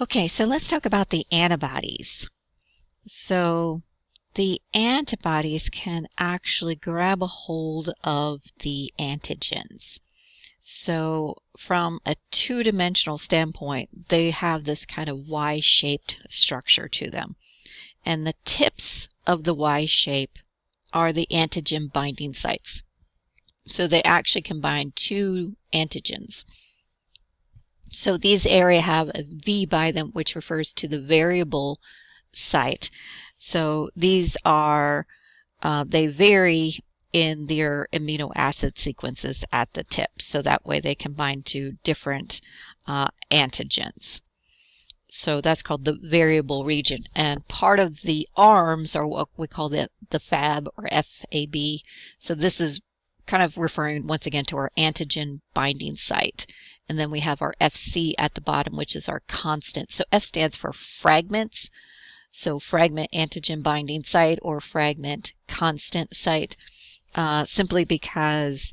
Okay, so let's talk about the antibodies. So the antibodies can actually grab a hold of the antigens. So from a two-dimensional standpoint, they have this kind of Y-shaped structure to them. And the tips of the Y shape are the antigen binding sites. So they actually combine two antigens. So these area have a V by them, which refers to the variable site. So these are, they vary in their amino acid sequences at the tip. So that way they combine to different antigens. So that's called the variable region. And part of the arms are what we call the FAB or FAB. So this is kind of referring once again to our antigen binding site. And then we have our FC at the bottom, which is our constant. So F stands for fragments. So fragment antigen binding site or fragment constant site, simply because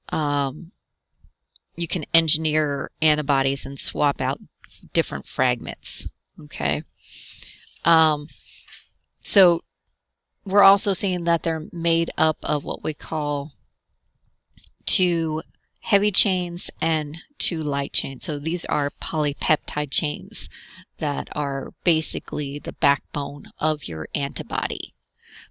you can engineer antibodies and swap out different fragments. Okay. So we're also seeing that they're made up of what we call two heavy chains and two light chains. So these are polypeptide chains that are basically the backbone of your antibody.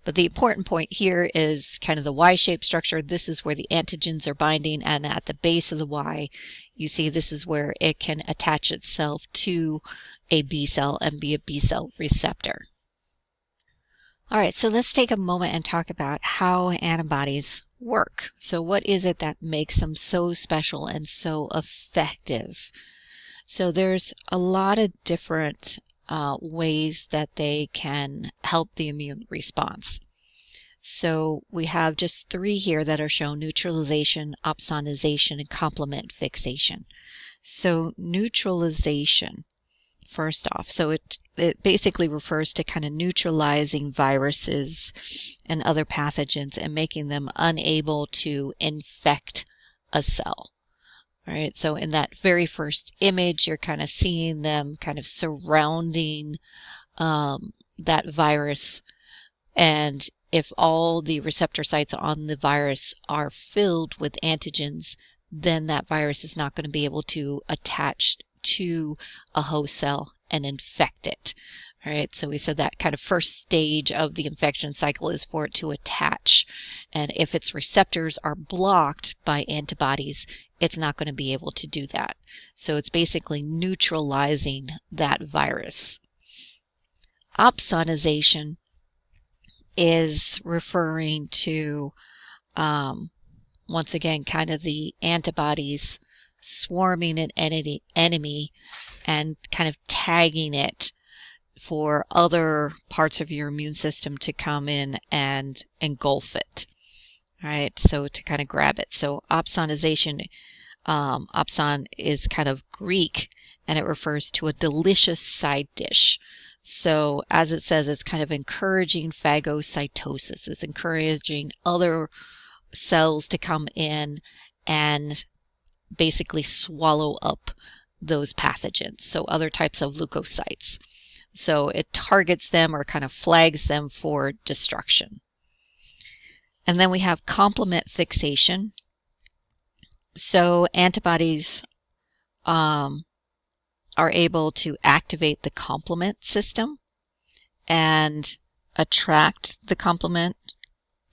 But the important point here is kind of the Y-shaped structure. This is where the antigens are binding, and at the base of the Y, you see this is where it can attach itself to a B cell and be a B cell receptor. All right, so let's take a moment and talk about how antibodies work. So what is it that makes them so special and so effective? So there's a lot of different ways that they can help the immune response. So we have just three here that are shown: neutralization, opsonization, and complement fixation. So neutralization, first off, so it basically refers to kind of neutralizing viruses and other pathogens and making them unable to infect a cell. All right, so in that very first image, you're kind of seeing them kind of surrounding that virus. And if all the receptor sites on the virus are filled with antigens, then that virus is not going to be able to attach to a host cell and infect it. All right, so we said that kind of first stage of the infection cycle is for it to attach. And if its receptors are blocked by antibodies, it's not going to be able to do that. So it's basically neutralizing that virus. Opsonization is referring to, once again, kind of the antibodies swarming an enemy and kind of tagging it for other parts of your immune system to come in and engulf it. All right, so to kind of grab it. So opsonization, opson is kind of Greek, and it refers to a delicious side dish. So as it says, it's kind of encouraging phagocytosis. It's encouraging other cells to come in and basically swallow up those pathogens, so other types of leukocytes. So it targets them or kind of flags them for destruction. And then we have complement fixation. So antibodies are able to activate the complement system and attract the complement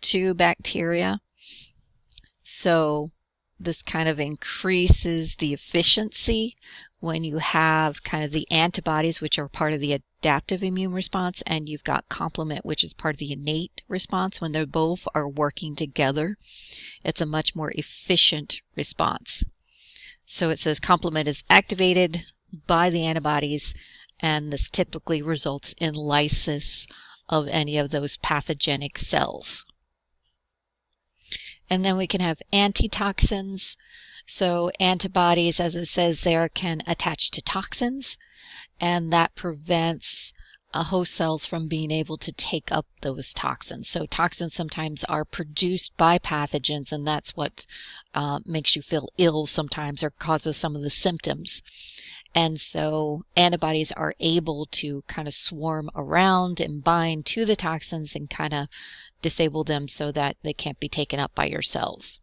to bacteria. So this kind of increases the efficiency when you have kind of the antibodies, which are part of the adaptive immune response, and you've got complement, which is part of the innate response. When they both are working together, it's a much more efficient response. So it says complement is activated by the antibodies, and this typically results in lysis of any of those pathogenic cells. And then we can have antitoxins. So antibodies, as it says there, can attach to toxins, and that prevents host cells from being able to take up those toxins. So toxins sometimes are produced by pathogens, and that's what makes you feel ill sometimes or causes some of the symptoms. And so antibodies are able to kind of swarm around and bind to the toxins and kind of disable them so that they can't be taken up by your cells.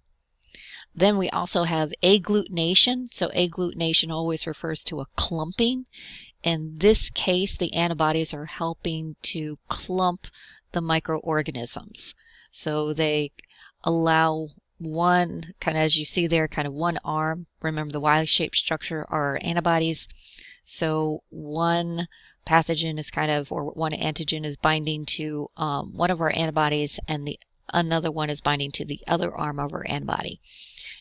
Then we also have agglutination. So agglutination always refers to a clumping. In this case, the antibodies are helping to clump the microorganisms. So they allow one, kind of as you see there, kind of one arm. Remember the Y-shaped structure are antibodies. So one pathogen is kind of, or one antigen is binding to one of our antibodies, and another one is binding to the other arm of our antibody.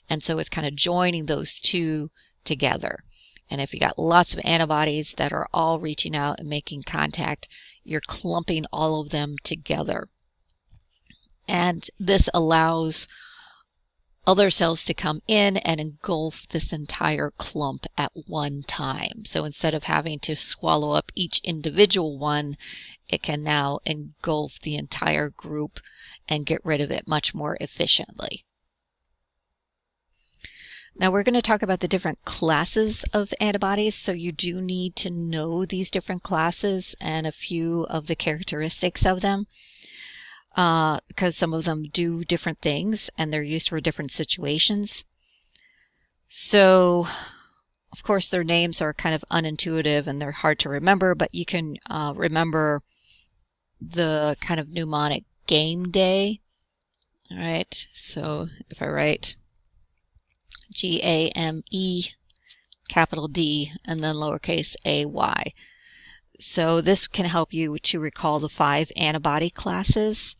And so it's kind of joining those two together. And if you got lots of antibodies that are all reaching out and making contact, you're clumping all of them together. And this allows other cells to come in and engulf this entire clump at one time. So instead of having to swallow up each individual one, it can now engulf the entire group and get rid of it much more efficiently. Now we're going to talk about the different classes of antibodies, so you do need to know these different classes and a few of the characteristics of them, because some of them do different things and they're used for different situations. So, of course, their names are kind of unintuitive and they're hard to remember, but you can remember the kind of mnemonic game day. All right, so if I write G-A-M-E, capital D, and then lowercase a-y. So this can help you to recall the 5 antibody classes.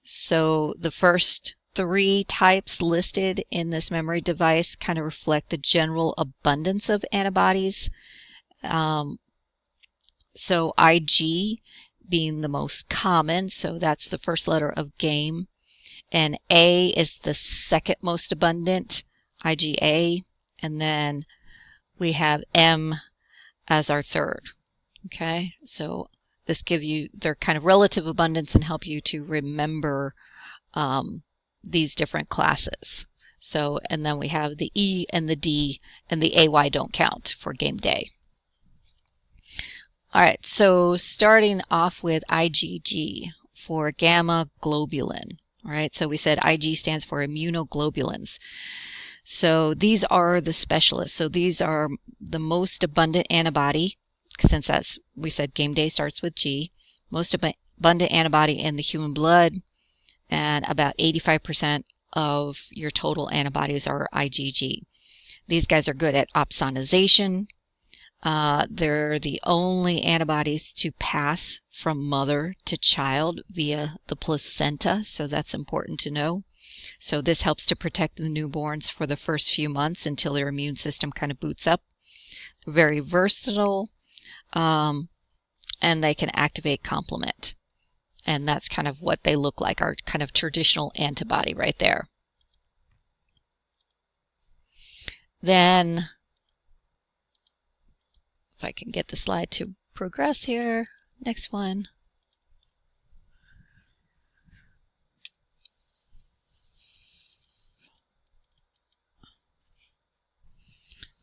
So the first 3 types listed in this memory device kind of reflect the general abundance of antibodies. So IG being the most common, so that's the first letter of game. And A is the second most abundant, IgA, and then we have M as our third. Okay, so this gives you their kind of relative abundance and help you to remember these different classes. So, and then we have the E and the D, and the AY don't count for game day. All right, so starting off with IgG for gamma globulin. All right, so we said IG stands for immunoglobulins. So these are the specialists. So these are the most abundant antibody, since that's, we said game day starts with G, most abundant antibody in the human blood, and about 85% of your total antibodies are IgG. These guys are good at opsonization. They're the only antibodies to pass from mother to child via the placenta, so that's important to know. So this helps to protect the newborns for the first few months until their immune system kind of boots up. They're very versatile, and they can activate complement. And that's kind of what they look like, our kind of traditional antibody right there. Then, if I can get the slide to progress here, next one.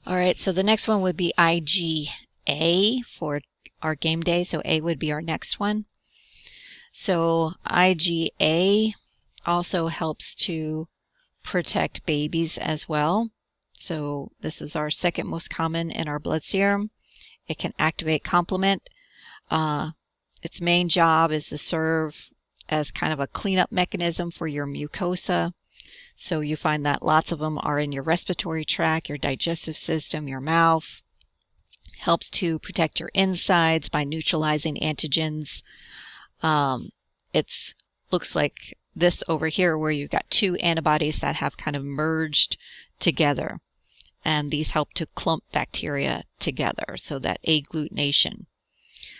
All right, so the next one would be IgA for our game day. So A would be our next one. So IgA also helps to protect babies as well. So this is our second most common in our blood serum. It can activate complement. Its main job is to serve as kind of a cleanup mechanism for your mucosa. So you find that lots of them are in your respiratory tract, your digestive system, your mouth. Helps to protect your insides by neutralizing antigens. It looks like this over here where you've got 2 antibodies that have kind of merged together. And these help to clump bacteria together, so that agglutination.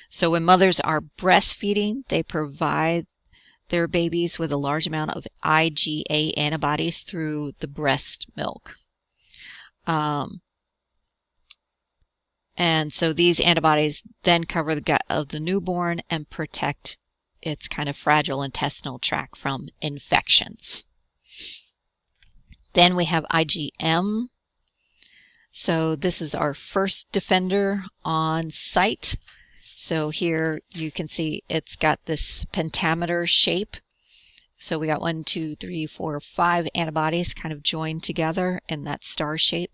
So when mothers are breastfeeding, they provide their babies with a large amount of IgA antibodies through the breast milk. And so these antibodies then cover the gut of the newborn and protect its kind of fragile intestinal tract from infections. Then we have IgM. So this is our first defender on site. So here you can see it's got this pentameter shape. So we got 1, 2, 3, 4, 5 antibodies kind of joined together in that star shape.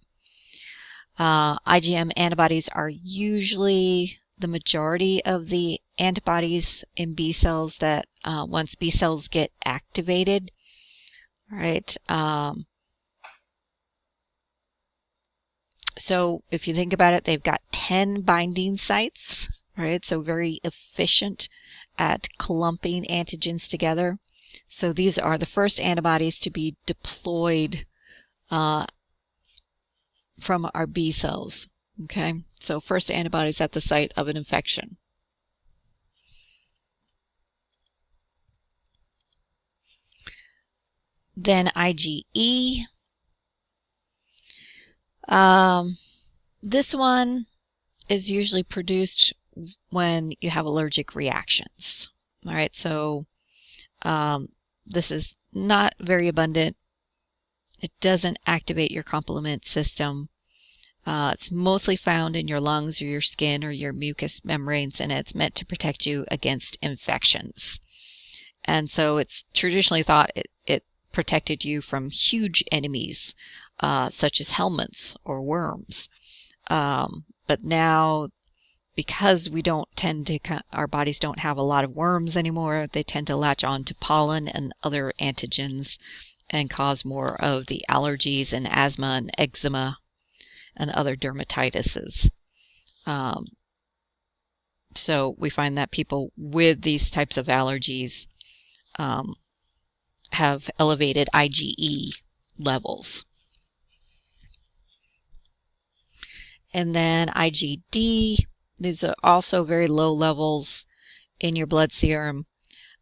IgM antibodies are usually the majority of the antibodies in B cells that once B cells get activated, right? So if you think about it, they've got 10 binding sites, right? So very efficient at clumping antigens together. So these are the first antibodies to be deployed from our B cells, okay? So first antibodies at the site of an infection. Then IgE. This one is usually produced when you have allergic reactions. All right, so this is not very abundant. It doesn't activate your complement system. It's mostly found in your lungs or your skin or your mucous membranes, and it's meant to protect you against infections. And so it's traditionally thought it protected you from huge enemies, such as helminths or worms. But now, because we don't tend to, our bodies don't have a lot of worms anymore, they tend to latch on to pollen and other antigens and cause more of the allergies and asthma and eczema and other dermatitises. So we find that people with these types of allergies have elevated IgE levels. And then IgD, these are also very low levels in your blood serum.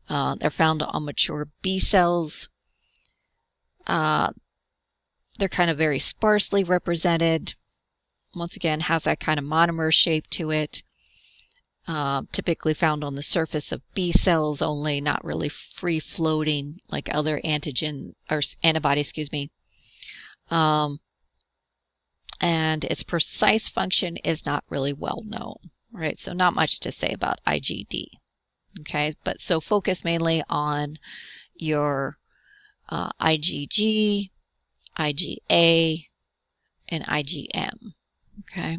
They're found on mature B cells. They're kind of very sparsely represented. Once again, has that kind of monomer shape to it. Typically found on the surface of B cells only, not really free floating like other antigen or antibodies, excuse me. And its precise function is not really well known, right? So not much to say about IgD. Okay, but so focus mainly on your IgG, IgA, and IgM. Okay.